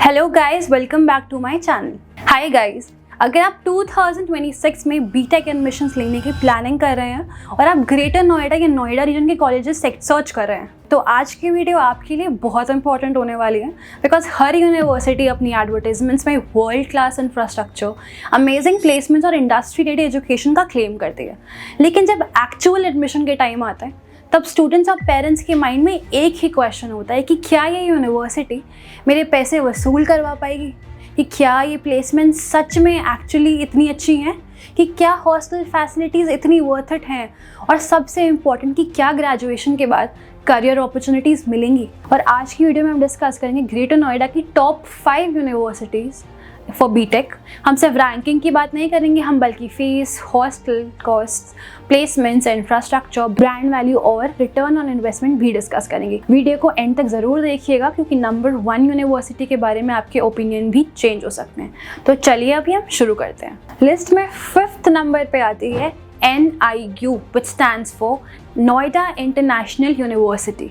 Hello guys, welcome back to my channel. Hi guys, अगर आप 2026 में बीटेक एडमिशन्स लेने की प्लानिंग कर रहे हैं और आप ग्रेटर नोएडा या नोएडा रीजन के कॉलेजेस सर्च कर रहे हैं तो आज की वीडियो आपके लिए बहुत इंपॉर्टेंट होने वाली है। बिकॉज हर यूनिवर्सिटी अपनी एडवर्टाइजमेंट्स में world class infrastructure, amazing placements और इंडस्ट्री रेडी एजुकेशन का क्लेम करती है, लेकिन जब एक्चुअल एडमिशन के टाइम आता है तब स्टूडेंट्स और पेरेंट्स के माइंड में एक ही क्वेश्चन होता है कि क्या ये यूनिवर्सिटी मेरे पैसे वसूल करवा पाएगी, कि क्या ये प्लेसमेंट सच में एक्चुअली इतनी अच्छी हैं, कि क्या हॉस्टल फैसिलिटीज़ इतनी वर्थ इट हैं, और सबसे इम्पॉर्टेंट कि क्या ग्रेजुएशन के बाद करियर अपॉर्चुनिटीज़ मिलेंगी। और आज की वीडियो में हम डिस्कस करेंगे ग्रेटर नोएडा की टॉप 5 यूनिवर्सिटीज़ फॉर बीटेक। हम सिर्फ रैंकिंग की बात नहीं करेंगे, हम बल्कि fees, hostel cost, placements, infrastructure, brand value और रिटर्न ऑन इन्वेस्टमेंट भी डिस्कस करेंगे। वीडियो को एंड तक ज़रूर देखिएगा क्योंकि नंबर 1 यूनिवर्सिटी के बारे में आपके ओपिनियन भी चेंज हो सकते हैं। तो चलिए अभी हम शुरू करते हैं। लिस्ट में 5th नंबर पे आती है NIU, which stands for Noida International University।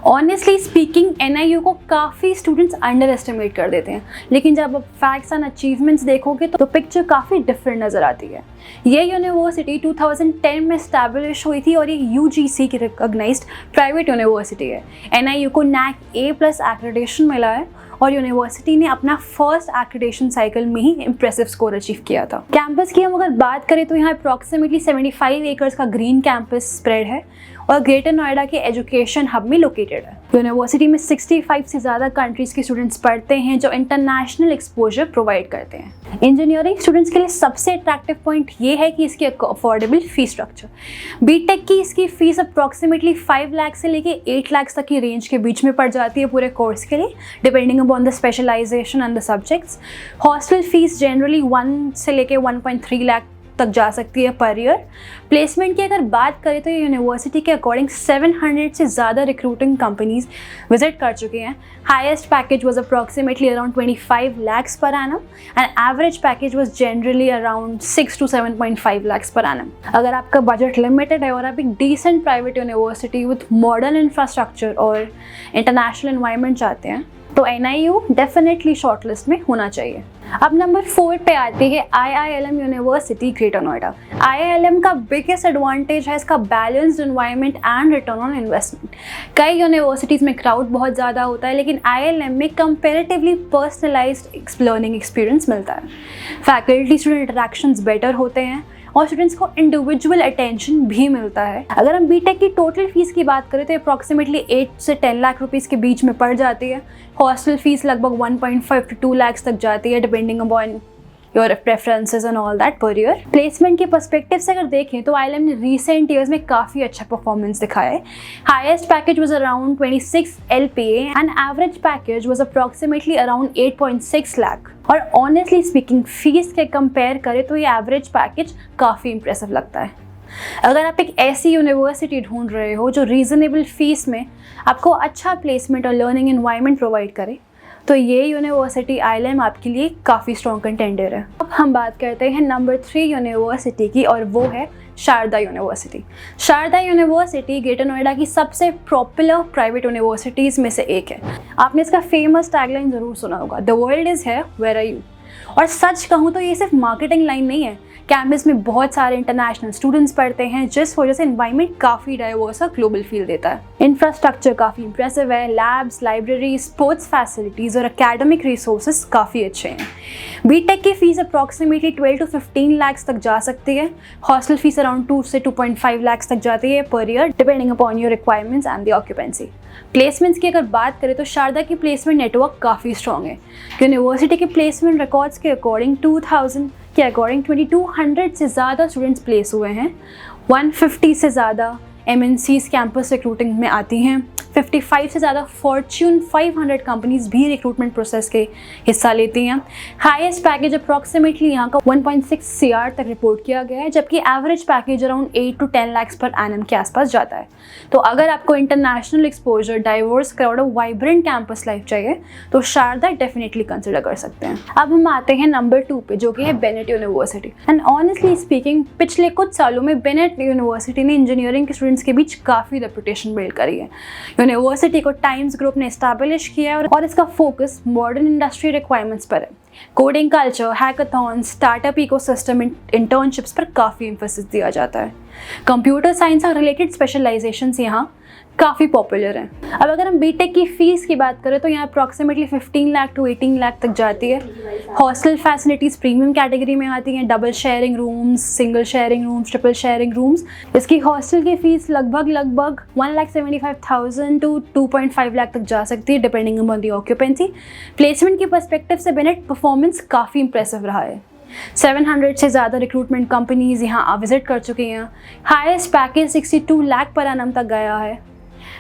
Honestly speaking NIU को काफ़ी स्टूडेंट्स अंडर एस्टिमेट कर देते हैं, लेकिन जब आप फैक्ट्स एंड अचीवमेंट्स देखोगे तो पिक्चर काफ़ी डिफरेंट नज़र आती है। ये यूनिवर्सिटी 2010 में स्टैब्लिश हुई थी और ये UGC की रिकॉग्नाइज्ड प्राइवेट यूनिवर्सिटी है। NIU को NAC A+ एक्रेडिटेशन मिला है और यूनिवर्सिटी ने अपना फर्स्ट एक्रेडिटेशन साइकिल में ही इंप्रेसिव स्कोर अचीव किया था। कैंपस की हम अगर बात करें तो यहाँ अप्रॉक्सीमेटली 75 एकर्स का ग्रीन कैंपस स्प्रेड है और ग्रेटर नोएडा के एजुकेशन हब में लोकेटेड है। यूनिवर्सिटी में 65 से ज़्यादा कंट्रीज़ के स्टूडेंट्स पढ़ते हैं जो इंटरनेशनल एक्सपोजर प्रोवाइड करते हैं। इंजीनियरिंग स्टूडेंट्स के लिए सबसे अट्रैक्टिव पॉइंट ये है कि इसकी अफोर्डेबल फीस स्ट्रक्चर। बीटेक की इसकी फीस अप्रॉक्सीमेटली 5 लाख से लेके 8 लाख तक की रेंज के बीच में पड़ जाती है पूरे कोर्स के लिए, depending upon the specialization and the subjects. Hostel fees generally 1 से लेके 1.3 लाख तक जा सकती है पर ईयर। प्लेसमेंट की अगर बात करें तो ये यूनिवर्सिटी के अकॉर्डिंग 700 से ज़्यादा रिक्रूटिंग कंपनीज विजिट कर चुके हैं। Highest package was approximately around 25 lakhs per annum and average package was generally around 6 to 7.5 lakhs per annum. अगर आपका बजट लिमिटेड है और आप एक decent private university with modern infrastructure और इंटरनेशनल एनवायरनमेंट चाहते हैं तो NIU डेफिनेटली शॉर्टलिस्ट में होना चाहिए। अब नंबर 4 पे आती है IILM university Greater Noida. IILM का बिगेस्ट एडवांटेज है इसका balanced environment and return on investment. कई यूनिवर्सिटीज़ में क्राउड बहुत ज़्यादा होता है, लेकिन IILM में कंपेरेटिवली पर्सनलाइज्ड लर्निंग एक्सपीरियंस मिलता है। फैकल्टी स्टूडेंट इंटरेक्शंस बेटर होते हैं और स्टूडेंट्स को इंडिविजुअल अटेंशन भी मिलता है। अगर हम बीटेक की टोटल फीस की बात करें तो अप्रॉक्सीमेटली 8 से 10 लाख रुपीज़ के बीच में पड़ जाती है। हॉस्टल फीस लगभग 1.5 to 2 lakhs तक जाती है, depending upon your preferences and all that per year. Placement के पर्सपेक्टिव से अगर देखें तो IILM ने रिसेंट ईयर्स में काफ़ी अच्छा परफॉर्मेंस दिखाया है। Highest package was around 26 LPA and average package was approximately around 8.6 lakh. और ऑनेस्टली स्पीकिंग फीस के कंपेयर करें तो ये एवरेज पैकेज काफ़ी इंप्रेसिव लगता है। अगर आप एक ऐसी यूनिवर्सिटी ढूंढ रहे हो जो रीजनेबल फीस में आपको अच्छा प्लेसमेंट और लर्निंग एनवायरनमेंट प्रोवाइड करे तो ये यूनिवर्सिटी IILM आपके लिए काफ़ी स्ट्रॉन्ग कंटेंडर है। अब हम बात करते हैं नंबर 3 यूनिवर्सिटी की और वो है Sharda university. Sharda university Greater Noida की सबसे पॉपुलर प्राइवेट यूनिवर्सिटीज़ में से एक है। आपने इसका फेमस टैगलाइन ज़रूर सुना होगा, the world is here where are you. और सच कहूँ तो ये सिर्फ मार्केटिंग लाइन नहीं है, कैंपस में बहुत सारे इंटरनेशनल स्टूडेंट्स पढ़ते हैं जिस वजह से एनवायरनमेंट काफ़ी डाइवर्स और ग्लोबल फील देता है। इंफ्रास्ट्रक्चर काफ़ी इंप्रेसिव है, लैब्स, लाइब्रेरी, स्पोर्ट्स फैसिलिटीज़ और एकेडमिक रिसोर्सेज काफ़ी अच्छे हैं। बीटेक की फ़ीस अप्रॉक्सीमेटली 12 to 15 lakhs तक जा सकती है। हॉस्टल फीस अराउंड 2 से 2.5 lakhs तक जाती है per year, depending upon your requirements and the occupancy. Placements की अगर बात करें तो शारदा की प्लेसमेंट नेटवर्क काफ़ी स्ट्रॉन्ग है। यूनिवर्सिटी के प्लेसमेंट रिकॉर्ड्स के अकॉर्डिंग 2200 से ज़्यादा स्टूडेंट्स प्लेस हुए हैं। 150 से ज़्यादा MNCs कैंपस रिक्रूटिंग में आती हैं। 55 से ज़्यादा फॉर्च्यून 500 कंपनीज भी रिक्रूटमेंट प्रोसेस के हिस्सा लेती हैं। हाईएस्ट पैकेज अप्रॉक्सीमेटली यहाँ का 1.6 CR तक रिपोर्ट किया गया है, जबकि average package around 8 to 10 lakhs per annum के आसपास जाता है। तो अगर आपको इंटरनेशनल एक्सपोजर, डाइवर्स क्राउड और वाइब्रेंट कैंपस लाइफ चाहिए तो शारदा डेफिनेटली कंसिडर कर सकते हैं। अब हम आते हैं नंबर 2 पे जो कि है Bennett university. And honestly speaking पिछले कुछ सालों में बेनेट यूनिवर्सिटी ने इंजीनियरिंग के स्टूडेंट्स स्टूडेंट्स के बीच काफ़ी रेपुटेशन बिल्ड करी है। यूनिवर्सिटी को टाइम्स ग्रुप ने इस्टेब्लिश किया है और इसका फोकस मॉडर्न इंडस्ट्री रिक्वायरमेंट्स पर है। Coding culture, hackathon, startup ecosystem, internships पर काफ़ी एम्फेसिस दिया जाता है। कंप्यूटर साइंस और रिलेटेड स्पेशलाइजेशंस यहाँ काफ़ी पॉपुलर हैं। अब अगर हम बीटेक की फ़ीस की बात करें तो यहाँ अप्रॉक्सीमेटली 15 लाख टू 18 लाख तक जाती है। हॉस्टल फैसिलिटीज़ प्रीमियम कैटेगरी में आती हैं, double sharing rooms, single sharing rooms, triple sharing rooms. इसकी हॉस्टल की फ़ीस लगभग 1,75,000 टू 2.5 लाख तक जा सकती है depending on the occupancy. Placement के पर्सपेक्टिव से बेनेट परफॉर्मेंस काफ़ी इंप्रेसिव रहा है। 700 से ज़्यादा रिक्रूटमेंट कंपनीज़ यहाँ विजिट कर चुकी हैं। Highest package 62 lakh per annum तक गया है।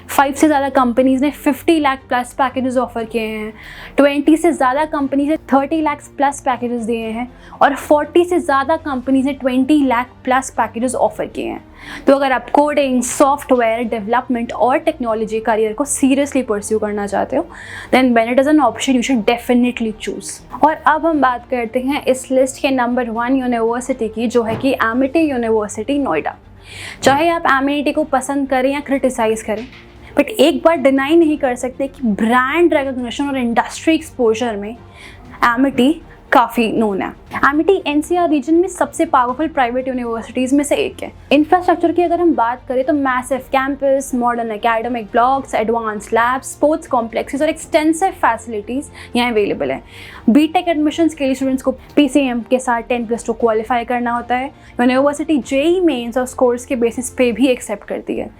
5 से ज़्यादा कंपनीज़ ने 50 लाख प्लस पैकेजेस ऑफर किए हैं। 20 से ज़्यादा कंपनीज़ ने 30 लाख प्लस पैकेजेस दिए हैं और 40 से ज़्यादा कंपनीज़ ने 20 लाख प्लस पैकेजेस ऑफर किए हैं। तो अगर आप कोडिंग, सॉफ्टवेयर डेवलपमेंट और टेक्नोलॉजी करियर को सीरियसली परस्यू करना चाहते हो then Bennett is an option you should definitely choose. और अब हम बात करते हैं इस लिस्ट के नंबर 1 यूनिवर्सिटी की, जो है कि एमिटी यूनिवर्सिटी नोएडा। चाहे आप एमिटी को पसंद करें या क्रिटिसाइज़ करें, बट एक बार डिनाई नहीं कर सकते कि ब्रांड रिकग्निशन और इंडस्ट्री एक्सपोजर में एमिटी काफ़ी नोन है। एमिटी एनसीआर रीजन में सबसे पावरफुल प्राइवेट यूनिवर्सिटीज़ में से एक है। इंफ्रास्ट्रक्चर की अगर हम बात करें तो massive campus, modern academic blocks, advance labs, sports complexes और एक्सटेंसिव फैसिलिटीज़ यहाँ अवेलेबल है। बीटेक एडमिशन्स के लिए स्टूडेंट्स को पीसीएम के साथ 10+2 क्वालिफाई करना होता है। यूनिवर्सिटी जेईई मेंस और स्कोर्स के बेसिस पे भी एक्सेप्ट करती है।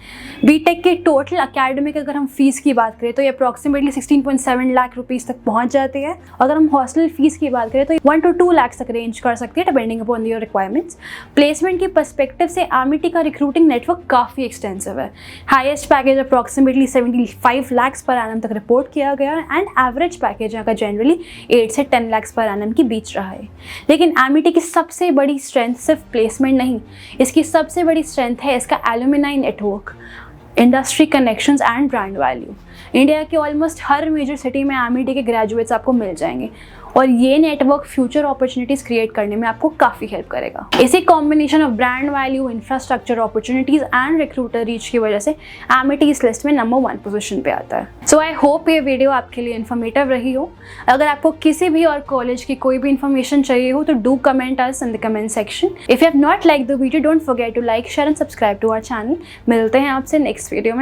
बीटेक के टोटल अकेडमिक अगर हम फीस की बात करें तो ये अप्रॉक्सीमेटली 16.7 लाख रुपीज़ तक पहुँच जाती है। अगर हम हॉस्टल फीस की बात करें तो 1 to 2 लाख तक रेंज कर सकती है depending upon your requirements. Placement के पर्सपेक्टिव से एमिटी का रिक्रूटिंग नेटवर्क काफ़ी एक्सटेंसिव है। Highest package approximately 75 lakh per annum तक रिपोर्ट किया गया है एंड एवरेज पैकेज यहाँ का जनरली 8 से 10 लाख पर एनम के बीच रहा है। लेकिन एमिटी की सबसे बड़ी स्ट्रेंथ सिर्फ प्लेसमेंट नहीं, इसकी सबसे बड़ी स्ट्रेंथ है इसका alumni network, industry connections and brand value. India के ऑलमोस्ट हर मेजर सिटी में एमिटी के ग्रेजुएट्स आपको मिल जाएंगे और ये नेटवर्क फ्यूचर अपॉर्चुनिटीज़ क्रिएट करने में आपको काफ़ी हेल्प करेगा। इसी combination of brand value, infrastructure opportunities and recruiter reach की वजह से एमिटी इस लिस्ट में नंबर 1 पोजीशन पे आता है। सो आई होप ये वीडियो आपके लिए इन्फॉर्मेटिव रही हो। अगर आपको किसी भी और कॉलेज की कोई भी इन्फॉर्मेशन चाहिए हो तो do comment us in the comment section. If you have not like the video don't forget to like, share and subscribe to our channel. मिलते हैं आपसे नेक्स्ट वीडियो में।